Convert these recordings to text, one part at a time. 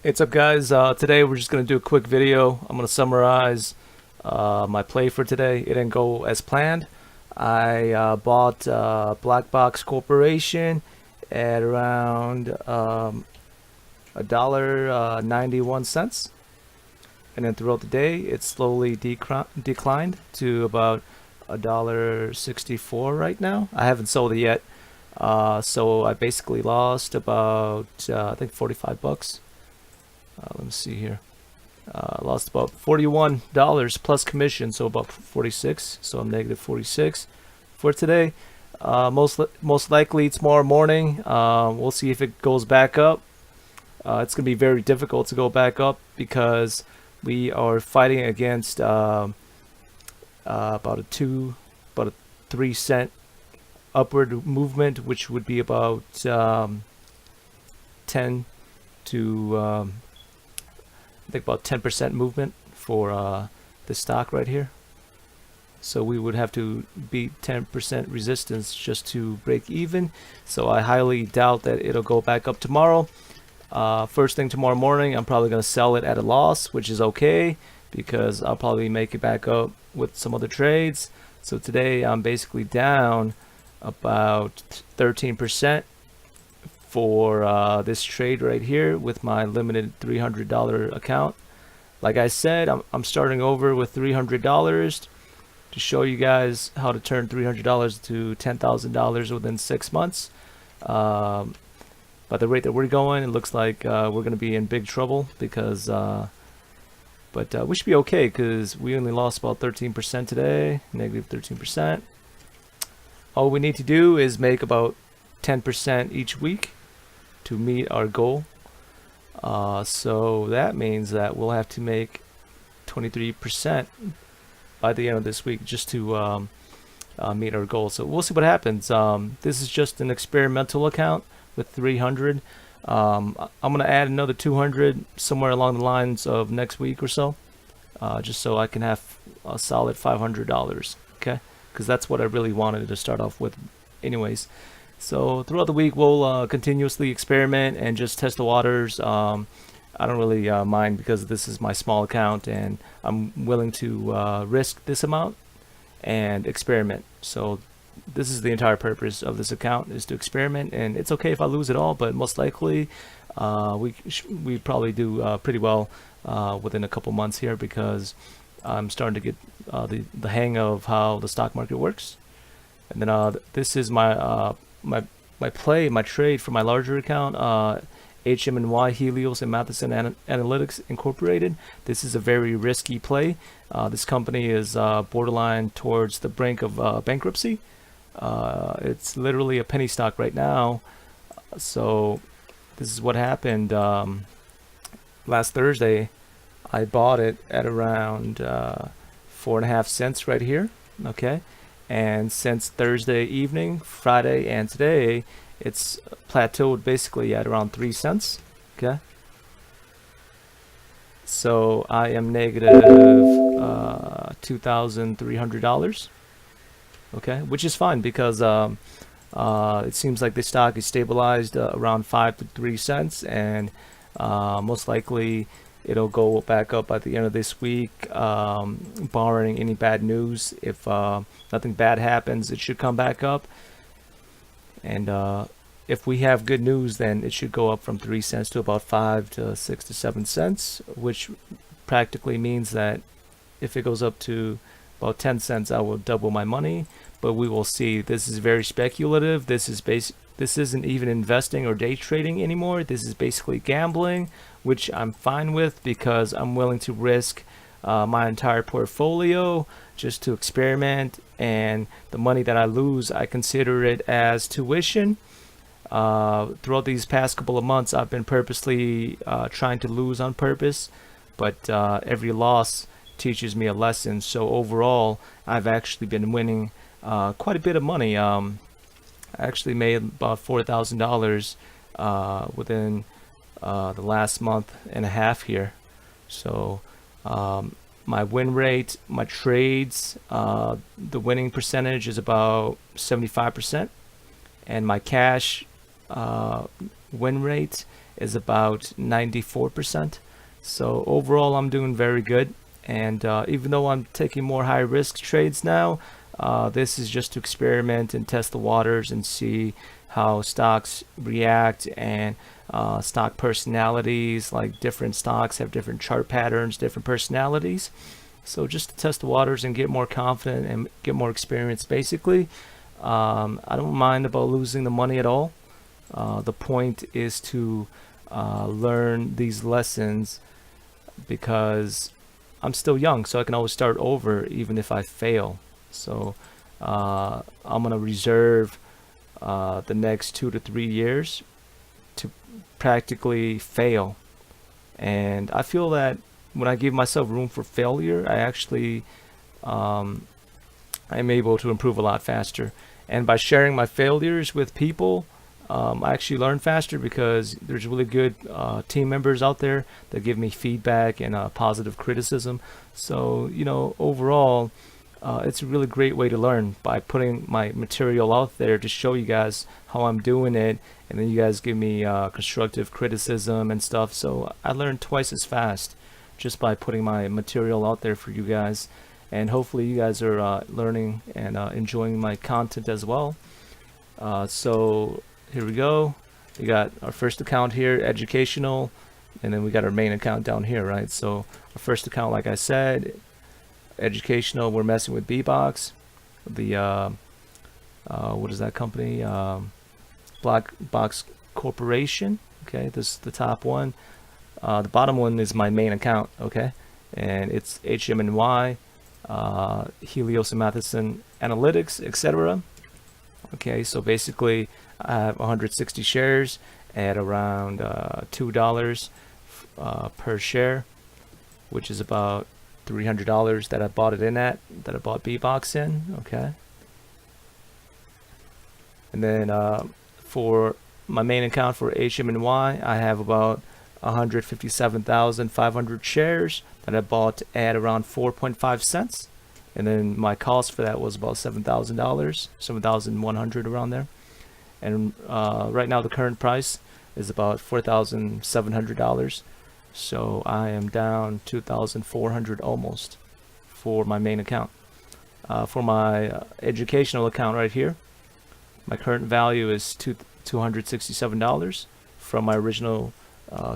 What's up, guys? Today we're just going to do a quick video. I'm going to summarize my play for today. It didn't go as planned. I bought Black Box Corporation at around $1.91, and then throughout the day it slowly declined to about $1.64 right now. I haven't sold it yet, so I basically lost about I think 45 bucks. Let me see here. Lost about $41 plus commission, so about 46. So I'm negative 46 for today. Most likely tomorrow morning. We'll see if it goes back up. It's going to be very difficult to go back up because we are fighting against about a 3 cent upward movement, which would be about 10 to I think about 10% movement for the stock right here. So we would have to beat 10% resistance just to break even. So I highly doubt that it'll go back up tomorrow. First thing tomorrow morning, I'm probably going to sell it at a loss, which is okay because I'll probably make it back up with some other trades. So today I'm basically down about 13% for this trade right here with my limited $300 account. Like I said, I'm starting over with $300 to show you guys how to turn $300 to $10,000 within 6 months. By the rate that we're going, it looks like we're going to be in big trouble because but we should be okay because we only lost about 13% today, negative 13%. All we need to do is make about 10% each week to meet our goal. So that means that we'll have to make 23% by the end of this week just to meet our goal. So we'll see what happens. This is just an experimental account with 300. I'm going to add another 200 somewhere along the lines of next week or so, just so I can have a solid $500, okay? Because that's what I really wanted to start off with anyways. So throughout the week, we'll continuously experiment and just test the waters. I don't really mind because this is my small account and I'm willing to risk this amount and experiment. So this is the entire purpose of this account, is to experiment, and it's okay if I lose it all, but most likely we probably do pretty well within a couple months here because I'm starting to get the hang of how the stock market works. And then this is my my trade for my larger account, HMNY, Helios, and Matheson Analytics Incorporated. This is a very risky play. This company is borderline towards the brink of bankruptcy. It's literally a penny stock right now. So this is what happened last Thursday. I bought it at around 4.5 cents right here. Okay. And since Thursday evening, Friday, and today, it's plateaued basically at around 3 cents. Okay. So I am negative $2,300. Okay, which is fine because it seems like the stock is stabilized around 5 to 3 cents, and most likely it'll go back up at the end of this week, barring any bad news. If nothing bad happens, it should come back up. And if we have good news, then it should go up from 3 cents to about 5 to 6 to 7 cents, which practically means that if it goes up to about 10 cents, I will double my money. But we will see. This is very speculative. This isn't even investing or day trading anymore. This is basically gambling, which I'm fine with because I'm willing to risk my entire portfolio just to experiment, and the money that I lose, I consider it as tuition. Throughout these past couple of months, I've been purposely trying to lose on purpose, but every loss teaches me a lesson. So overall, I've actually been winning quite a bit of money. I actually made about $4,000 within the last month and a half here. So my win rate, my trades, the winning percentage is about 75%, and my cash win rate is about 94%. So overall, I'm doing very good. And even though I'm taking more high risk trades now, this is just to experiment and test the waters and see how stocks react, and stock personalities, like different stocks have different chart patterns, different personalities. So just to test the waters and get more confident and get more experience, basically. I don't mind about losing the money at all. The point is to learn these lessons, because I'm still young, so I can always start over even if I fail. So I'm gonna reserve the next 2 to 3 years to practically fail. And I feel that when I give myself room for failure, I actually I'm able to improve a lot faster. And by sharing my failures with people, I actually learn faster, because there's really good team members out there that give me feedback and positive criticism. So, overall, it's a really great way to learn, by putting my material out there to show you guys how I'm doing it, and then you guys give me constructive criticism and stuff. So I learn twice as fast just by putting my material out there for you guys. And hopefully you guys are learning and enjoying my content as well. So here we go. We got our first account here, educational, and then we got our main account down here, right? So our first account, like I said, educational, we're messing with BBOX. The what is that company? Black Box Corporation. Okay, this is the top one. The bottom one is my main account. Okay, and it's HMNY, Helios and Matheson Analytics, etc. Okay, so basically I have 160 shares at around $2 per share, which is about $300 that I bought it in at, that I bought BBOX in. Okay, and then for my main account for HMNY, I have about 157,500 shares that I bought at around 4.5 cents. And then my cost for that was about $7,000, 7,100 around there. And right now the current price is about $4,700. So I am down 2,400 almost for my main account. For my educational account right here, my current value is $267 from my original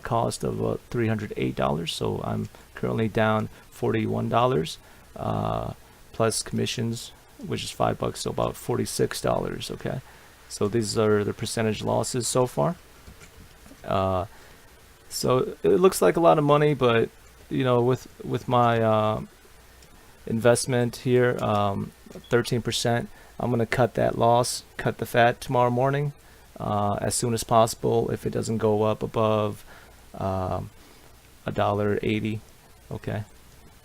cost of $308. So I'm currently down $41 plus commissions, which is $5, so about $46. Okay, so these are the percentage losses so far. So it looks like a lot of money, but with my investment here, 13%, I'm gonna cut that loss, cut the fat tomorrow morning, as soon as possible, if it doesn't go up above $1.80. Okay,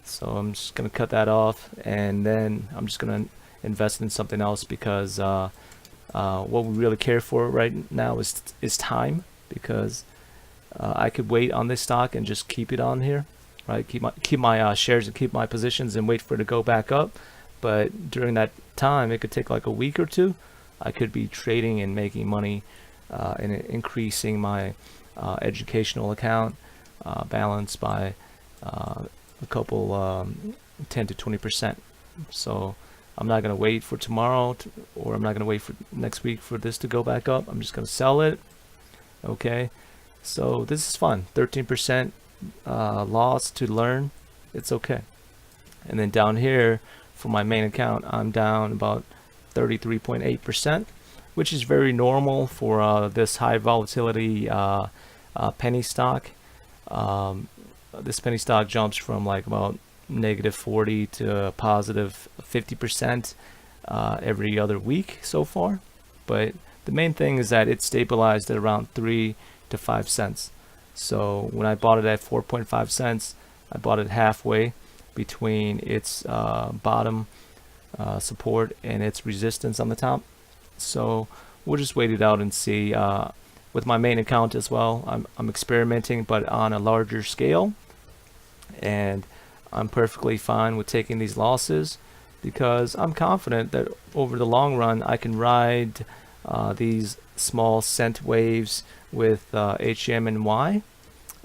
so I'm just gonna cut that off, and then I'm just gonna invest in something else, because what we really care for right now is time, because I could wait on this stock and just keep it on here, right? Keep my shares and keep my positions and wait for it to go back up. But during that time, it could take like a week or two. I could be trading and making money and increasing my educational account balance by a couple 10 to 20%. So I'm not going to wait for tomorrow or I'm not going to wait for next week for this to go back up. I'm just going to sell it. Okay, so this is fun. 13% loss to learn. It's okay. And then down here for my main account, I'm down about 33.8%, which is very normal for this high volatility penny stock. This penny stock jumps from like about -40 to positive 50% every other week so far. But the main thing is that it stabilized at around 3 to 5 cents. So when I bought it at 4.5 cents, I bought it halfway between its bottom support and its resistance on the top. So we'll just wait it out and see. With my main account as well, I'm experimenting, but on a larger scale, and I'm perfectly fine with taking these losses because I'm confident that over the long run I can ride these small cent waves with HMNY,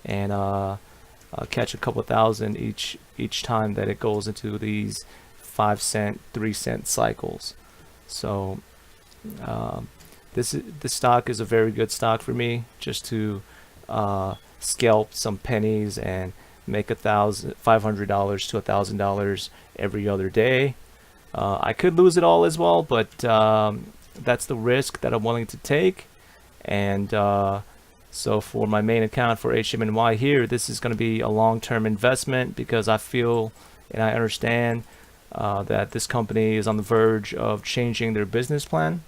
and catch a couple thousand each time that it goes into these 5 cent, 3 cent cycles. So this stock is a very good stock for me, just to scalp some pennies and make $500 to $1,000 every other day. I could lose it all as well, but that's the risk that I'm willing to take. And so for my main account for HMNY here, this is going to be a long-term investment, because I feel and I understand that this company is on the verge of changing their business plan.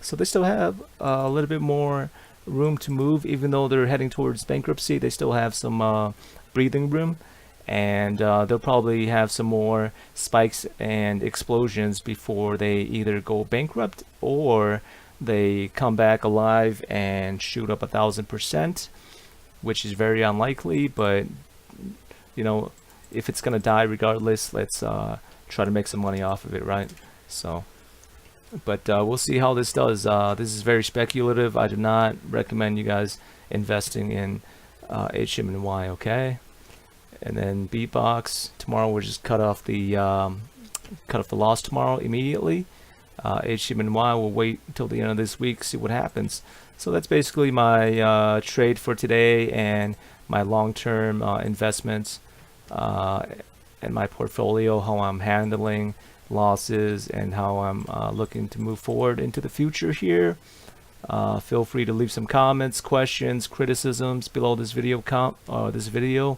So they still have a little bit more room to move, even though they're heading towards bankruptcy. They still have some breathing room, and they'll probably have some more spikes and explosions before they either go bankrupt or they come back alive and shoot up 1,000%, which is very unlikely. But you know, if it's gonna die regardless, let's try to make some money off of it, right? So, but we'll see how this does. This is very speculative. I do not recommend you guys investing in HMNY, okay? And then BBOX tomorrow, we'll just cut off the loss tomorrow immediately. HMNY will wait until the end of this week, see what happens. So that's basically my trade for today, and my long-term investments and my portfolio, how I'm handling losses and how I'm looking to move forward into the future here. Feel free to leave some comments, questions, criticisms below this video.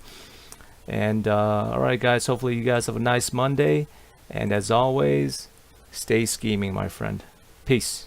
And all right, guys, hopefully you guys have a nice Monday, and as always, stay scheming, my friend. Peace.